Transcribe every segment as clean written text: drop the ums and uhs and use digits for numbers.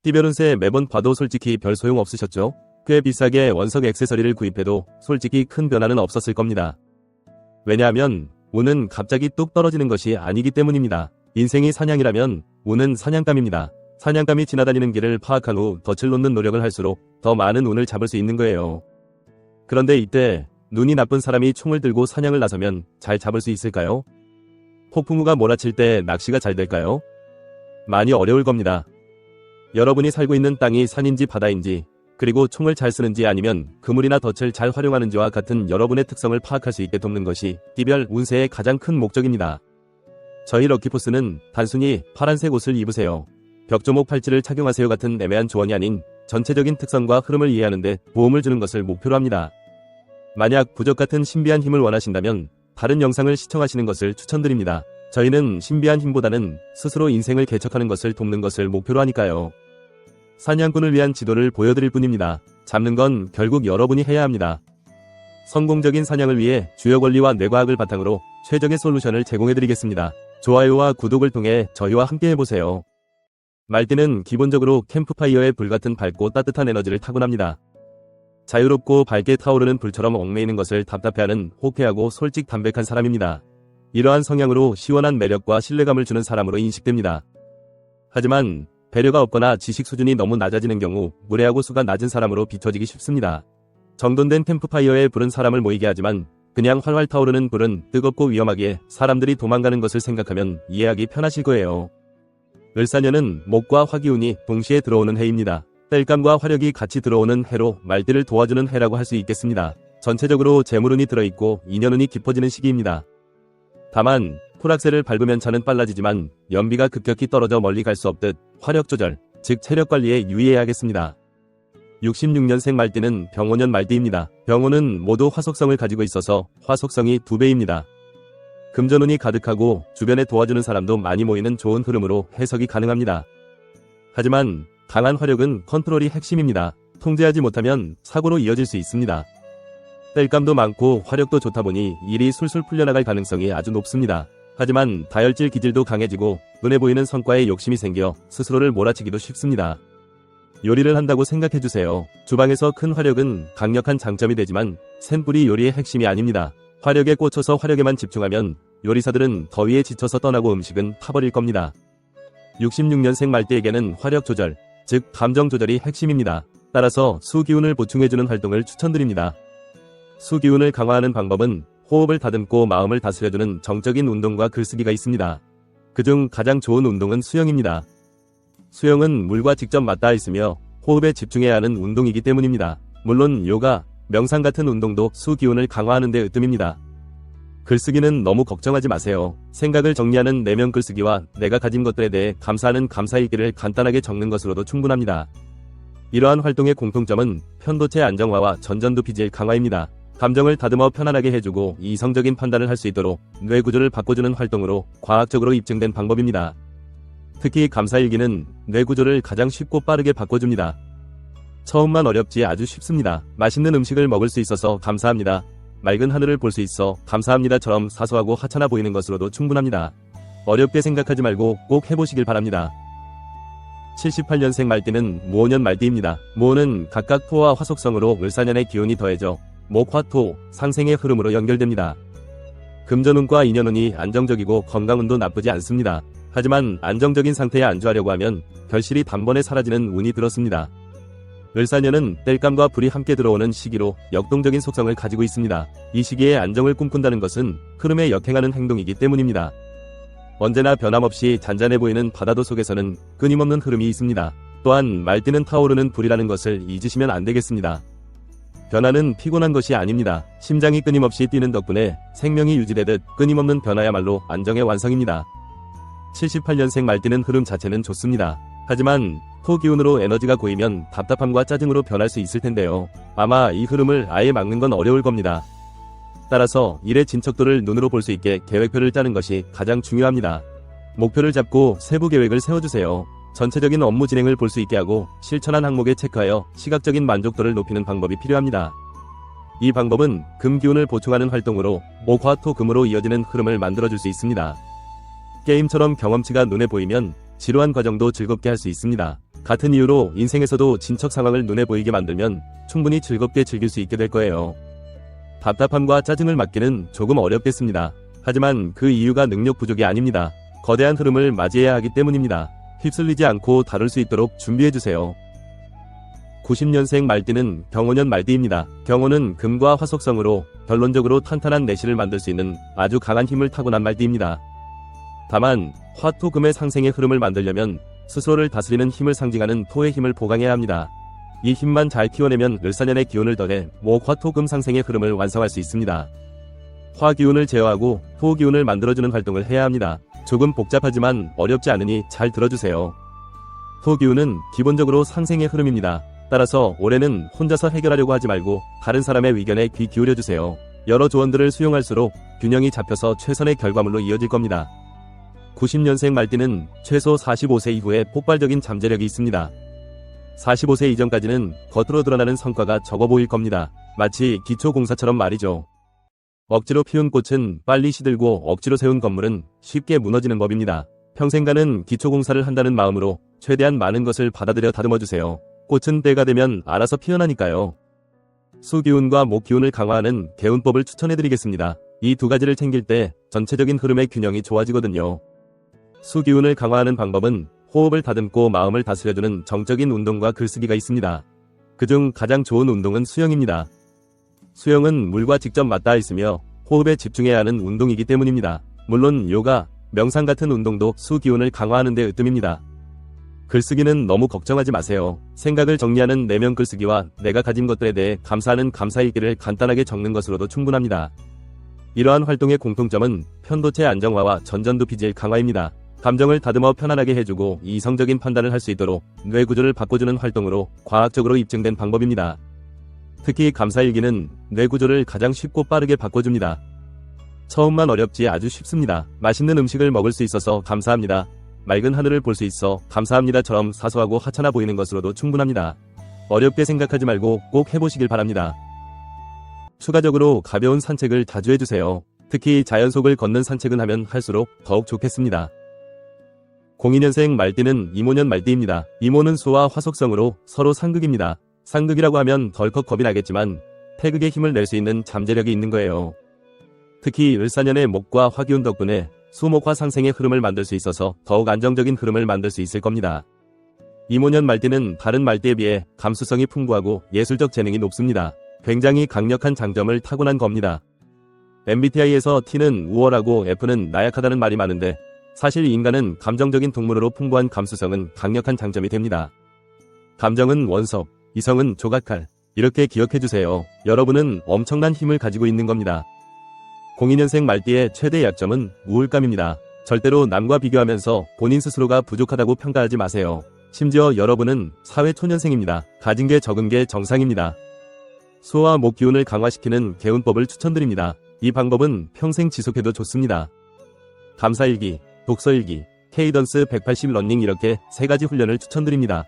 띠별 운세 매번 봐도 솔직히 별 소용 없으셨죠? 꽤 비싸게 원석 액세서리를 구입해도 솔직히 큰 변화는 없었을 겁니다. 왜냐하면 운은 갑자기 뚝 떨어지는 것이 아니기 때문입니다. 인생이 사냥이라면 운은 사냥감입니다. 사냥감이 지나다니는 길을 파악한 후 덫을 놓는 노력을 할수록 더 많은 운을 잡을 수 있는 거예요. 그런데 이때 눈이 나쁜 사람이 총을 들고 사냥을 나서면 잘 잡을 수 있을까요? 폭풍우가 몰아칠 때 낚시가 잘 될까요? 많이 어려울 겁니다. 여러분이 살고 있는 땅이 산인지 바다인지, 그리고 총을 잘 쓰는지 아니면 그물이나 덫을 잘 활용하는지와 같은 여러분의 특성을 파악할 수 있게 돕는 것이 띠별 운세의 가장 큰 목적입니다. 저희 럭키포스는 단순히 파란색 옷을 입으세요, 벽조목 팔찌를 착용하세요 같은 애매한 조언이 아닌 전체적인 특성과 흐름을 이해하는 데 도움을 주는 것을 목표로 합니다. 만약 부적 같은 신비한 힘을 원하신다면 다른 영상을 시청하시는 것을 추천드립니다. 저희는 신비한 힘보다는 스스로 인생을 개척하는 것을 돕는 것을 목표로 하니까요. 사냥꾼을 위한 지도를 보여드릴 뿐입니다. 잡는 건 결국 여러분이 해야 합니다. 성공적인 사냥을 위해 주요 권리와 뇌과학을 바탕으로 최적의 솔루션을 제공해드리겠습니다. 좋아요와 구독을 통해 저희와 함께 해보세요. 말띠는 기본적으로 캠프파이어의 불같은 밝고 따뜻한 에너지를 타고납니다. 자유롭고 밝게 타오르는 불처럼 얽매이는 것을 답답해하는 호쾌하고 솔직 담백한 사람입니다. 이러한 성향으로 시원한 매력과 신뢰감을 주는 사람으로 인식됩니다. 하지만 배려가 없거나 지식 수준이 너무 낮아지는 경우 무례하고 수가 낮은 사람으로 비춰지기 쉽습니다. 정돈된 캠프파이어에 불은 사람을 모이게 하지만 그냥 활활 타오르는 불은 뜨겁고 위험하기에 사람들이 도망가는 것을 생각하면 이해하기 편하실 거예요. 을사년은 목과 화기운이 동시에 들어오는 해입니다. 땔감과 화력이 같이 들어오는 해로 말띠를 도와주는 해라고 할 수 있겠습니다. 전체적으로 재물운이 들어있고 인연운이 깊어지는 시기입니다. 다만 풀악셀을 밟으면 차는 빨라지지만 연비가 급격히 떨어져 멀리 갈 수 없듯 화력 조절, 즉 체력 관리에 유의해야겠습니다. 66년생 말띠는 병오년 말띠입니다. 병오는 모두 화속성을 가지고 있어서 화속성이 2배입니다. 금전운이 가득하고 주변에 도와주는 사람도 많이 모이는 좋은 흐름으로 해석이 가능합니다. 하지만 강한 화력은 컨트롤이 핵심입니다. 통제하지 못하면 사고로 이어질 수 있습니다. 땔감도 많고 화력도 좋다 보니 일이 술술 풀려나갈 가능성이 아주 높습니다. 하지만 다혈질 기질도 강해지고 눈에 보이는 성과에 욕심이 생겨 스스로를 몰아치기도 쉽습니다. 요리를 한다고 생각해주세요. 주방에서 큰 화력은 강력한 장점이 되지만 센 불이 요리의 핵심이 아닙니다. 화력에 꽂혀서 화력에만 집중하면 요리사들은 더위에 지쳐서 떠나고 음식은 타버릴 겁니다. 66년생 말띠에게는 화력 조절, 즉 감정 조절이 핵심입니다. 따라서 수기운을 보충해주는 활동을 추천드립니다. 수기운을 강화하는 방법은 호흡을 다듬고 마음을 다스려주는 정적인 운동과 글쓰기가 있습니다. 그중 가장 좋은 운동은 수영입니다. 수영은 물과 직접 맞닿아 있으며 호흡에 집중해야 하는 운동이기 때문입니다. 물론 요가, 명상 같은 운동도 수기운을 강화하는 데 으뜸입니다. 글쓰기는 너무 걱정하지 마세요. 생각을 정리하는 내면 글쓰기와 내가 가진 것들에 대해 감사하는 감사일기를 간단하게 적는 것으로도 충분합니다. 이러한 활동의 공통점은 편도체 안정화와 전전두피질 강화입니다. 감정을 다듬어 편안하게 해주고 이성적인 판단을 할 수 있도록 뇌 구조를 바꿔주는 활동으로 과학적으로 입증된 방법입니다. 특히 감사일기는 뇌 구조를 가장 쉽고 빠르게 바꿔줍니다. 처음만 어렵지 아주 쉽습니다. 맛있는 음식을 먹을 수 있어서 감사합니다. 맑은 하늘을 볼 수 있어 감사합니다처럼 사소하고 하찮아 보이는 것으로도 충분합니다. 어렵게 생각하지 말고 꼭 해보시길 바랍니다. 78년생 말띠는 무오년 말띠입니다. 무오는 각각 토와 화속성으로 을사년의 기운이 더해져 목, 화, 토, 상생의 흐름으로 연결됩니다. 금전운과 인연운이 안정적이고 건강운도 나쁘지 않습니다. 하지만 안정적인 상태에 안주하려고 하면 결실이 단번에 사라지는 운이 들었습니다. 을사년은 땔감과 불이 함께 들어오는 시기로 역동적인 속성을 가지고 있습니다. 이 시기에 안정을 꿈꾼다는 것은 흐름에 역행하는 행동이기 때문입니다. 언제나 변함없이 잔잔해 보이는 바다도 속에서는 끊임없는 흐름이 있습니다. 또한 말띠는 타오르는 불이라는 것을 잊으시면 안 되겠습니다. 변화는 피곤한 것이 아닙니다. 심장이 끊임없이 뛰는 덕분에 생명이 유지되듯 끊임없는 변화야말로 안정의 완성입니다. 78년생 말띠는 흐름 자체는 좋습니다. 하지만 토기운으로 에너지가 고이면 답답함과 짜증으로 변할 수 있을 텐데요. 아마 이 흐름을 아예 막는 건 어려울 겁니다. 따라서 일의 진척도를 눈으로 볼 수 있게 계획표를 짜는 것이 가장 중요합니다. 목표를 잡고 세부 계획을 세워주세요. 전체적인 업무 진행을 볼 수 있게 하고 실천한 항목에 체크하여 시각적인 만족도를 높이는 방법이 필요합니다. 이 방법은 금기운을 보충하는 활동으로 목, 화, 토, 금으로 이어지는 흐름을 만들어줄 수 있습니다. 게임처럼 경험치가 눈에 보이면 지루한 과정도 즐겁게 할 수 있습니다. 같은 이유로 인생에서도 진척 상황을 눈에 보이게 만들면 충분히 즐겁게 즐길 수 있게 될 거예요. 답답함과 짜증을 막기는 조금 어렵겠습니다. 하지만 그 이유가 능력 부족이 아닙니다. 거대한 흐름을 맞이해야 하기 때문입니다. 휩쓸리지 않고 다룰 수 있도록 준비해주세요. 90년생 말띠는 경호년 말띠입니다. 경호는 금과 화속성으로 결론적으로 탄탄한 내실을 만들 수 있는 아주 강한 힘을 타고난 말띠입니다. 다만 화토금의 상생의 흐름을 만들려면 스스로를 다스리는 힘을 상징하는 토의 힘을 보강해야 합니다. 이 힘만 잘 키워내면 을사년의 기운을 더해 목, 화, 토, 금 상생의 흐름을 완성할 수 있습니다. 화 기운을 제어하고 토 기운을 만들어주는 활동을 해야 합니다. 조금 복잡하지만 어렵지 않으니 잘 들어주세요. 토 기운은 기본적으로 상생의 흐름입니다. 따라서 올해는 혼자서 해결하려고 하지 말고 다른 사람의 의견에 귀 기울여주세요. 여러 조언들을 수용할수록 균형이 잡혀서 최선의 결과물로 이어질 겁니다. 90년생 말띠는 최소 45세 이후에 폭발적인 잠재력이 있습니다. 45세 이전까지는 겉으로 드러나는 성과가 적어 보일 겁니다. 마치 기초공사처럼 말이죠. 억지로 피운 꽃은 빨리 시들고 억지로 세운 건물은 쉽게 무너지는 법입니다. 평생간은 기초공사를 한다는 마음으로 최대한 많은 것을 받아들여 다듬어주세요. 꽃은 때가 되면 알아서 피어나니까요. 수기운과 목기운을 강화하는 개운법을 추천해드리겠습니다. 이 두 가지를 챙길 때 전체적인 흐름의 균형이 좋아지거든요. 수기운을 강화하는 방법은 호흡을 다듬고 마음을 다스려주는 정적인 운동과 글쓰기가 있습니다. 그중 가장 좋은 운동은 수영입니다. 수영은 물과 직접 맞닿아 있으며 호흡에 집중해야 하는 운동이기 때문입니다. 물론 요가, 명상 같은 운동도 수기운을 강화하는 데 으뜸입니다. 글쓰기는 너무 걱정하지 마세요. 생각을 정리하는 내면 글쓰기와 내가 가진 것들에 대해 감사하는 감사일기를 간단하게 적는 것으로도 충분합니다. 이러한 활동의 공통점은 편도체 안정화와 전전두 피질 강화입니다. 감정을 다듬어 편안하게 해주고 이성적인 판단을 할 수 있도록 뇌 구조를 바꿔주는 활동으로 과학적으로 입증된 방법입니다. 특히 감사일기는 뇌 구조를 가장 쉽고 빠르게 바꿔줍니다. 처음만 어렵지 아주 쉽습니다. 맛있는 음식을 먹을 수 있어서 감사합니다. 맑은 하늘을 볼 수 있어 감사합니다처럼 사소하고 하찮아 보이는 것으로도 충분합니다. 어렵게 생각하지 말고 꼭 해보시길 바랍니다. 추가적으로 가벼운 산책을 자주 해주세요. 특히 자연 속을 걷는 산책은 하면 할수록 더욱 좋겠습니다. 02년생 말띠는 이모년 말띠입니다. 이모는 수와 화속성으로 서로 상극입니다. 상극이라고 하면 덜컥 겁이 나겠지만 태극의 힘을 낼 수 있는 잠재력이 있는 거예요. 특히 을사년의 목과 화기운 덕분에 수목화 상생의 흐름을 만들 수 있어서 더욱 안정적인 흐름을 만들 수 있을 겁니다. 이모년 말띠는 다른 말띠에 비해 감수성이 풍부하고 예술적 재능이 높습니다. 굉장히 강력한 장점을 타고난 겁니다. MBTI에서 T는 우월하고 F는 나약하다는 말이 많은데 사실 인간은 감정적인 동물으로 풍부한 감수성은 강력한 장점이 됩니다. 감정은 원석, 이성은 조각칼. 이렇게 기억해주세요. 여러분은 엄청난 힘을 가지고 있는 겁니다. 02년생 말띠의 최대 약점은 우울감입니다. 절대로 남과 비교하면서 본인 스스로가 부족하다고 평가하지 마세요. 심지어 여러분은 사회 초년생입니다. 가진 게 적은 게 정상입니다. 수와 목 기운을 강화시키는 개운법을 추천드립니다. 이 방법은 평생 지속해도 좋습니다. 감사일기, 독서일기, 케이던스 180 러닝 이렇게 3가지 훈련을 추천드립니다.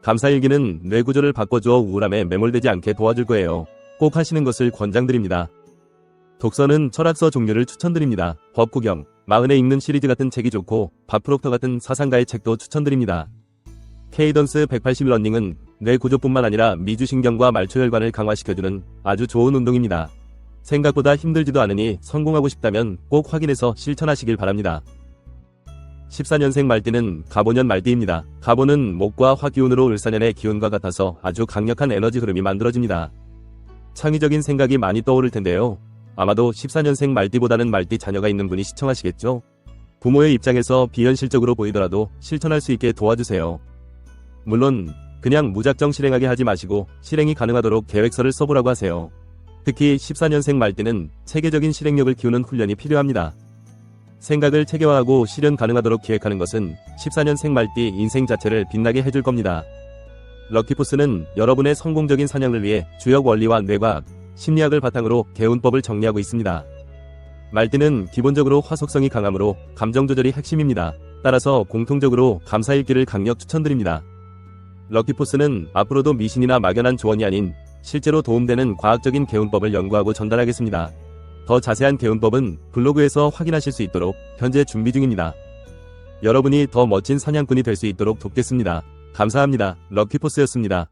감사일기는 뇌 구조를 바꿔주어 우울함에 매몰되지 않게 도와줄 거예요. 꼭 하시는 것을 권장드립니다. 독서는 철학서 종류를 추천드립니다. 법구경, 마흔에 읽는 시리즈 같은 책이 좋고 바프록터 같은 사상가의 책도 추천드립니다. 케이던스 180 러닝은 뇌 구조뿐만 아니라 미주신경과 말초혈관을 강화시켜주는 아주 좋은 운동입니다. 생각보다 힘들지도 않으니 성공하고 싶다면 꼭 확인해서 실천하시길 바랍니다. 14년생 말띠는 갑오년 말띠입니다. 갑오는 목과 화기운으로 을사년의 기운과 같아서 아주 강력한 에너지 흐름이 만들어집니다. 창의적인 생각이 많이 떠오를 텐데요. 아마도 14년생 말띠보다는 말띠 자녀가 있는 분이 시청하시겠죠? 부모의 입장에서 비현실적으로 보이더라도 실천할 수 있게 도와주세요. 물론 그냥 무작정 실행하게 하지 마시고 실행이 가능하도록 계획서를 써보라고 하세요. 특히 14년생 말띠는 체계적인 실행력을 키우는 훈련이 필요합니다. 생각을 체계화하고 실현 가능하도록 기획하는 것은 14년생 말띠 인생 자체를 빛나게 해줄 겁니다. 럭키포스는 여러분의 성공적인 사냥을 위해 주역 원리와 뇌과학, 심리학을 바탕으로 개운법을 정리하고 있습니다. 말띠는 기본적으로 화속성이 강하므로 감정 조절이 핵심입니다. 따라서 공통적으로 감사일기를 강력 추천드립니다. 럭키포스는 앞으로도 미신이나 막연한 조언이 아닌 실제로 도움되는 과학적인 개운법을 연구하고 전달하겠습니다. 더 자세한 개운법은 블로그에서 확인하실 수 있도록 현재 준비 중입니다. 여러분이 더 멋진 사냥꾼이 될 수 있도록 돕겠습니다. 감사합니다. 럭키포스였습니다.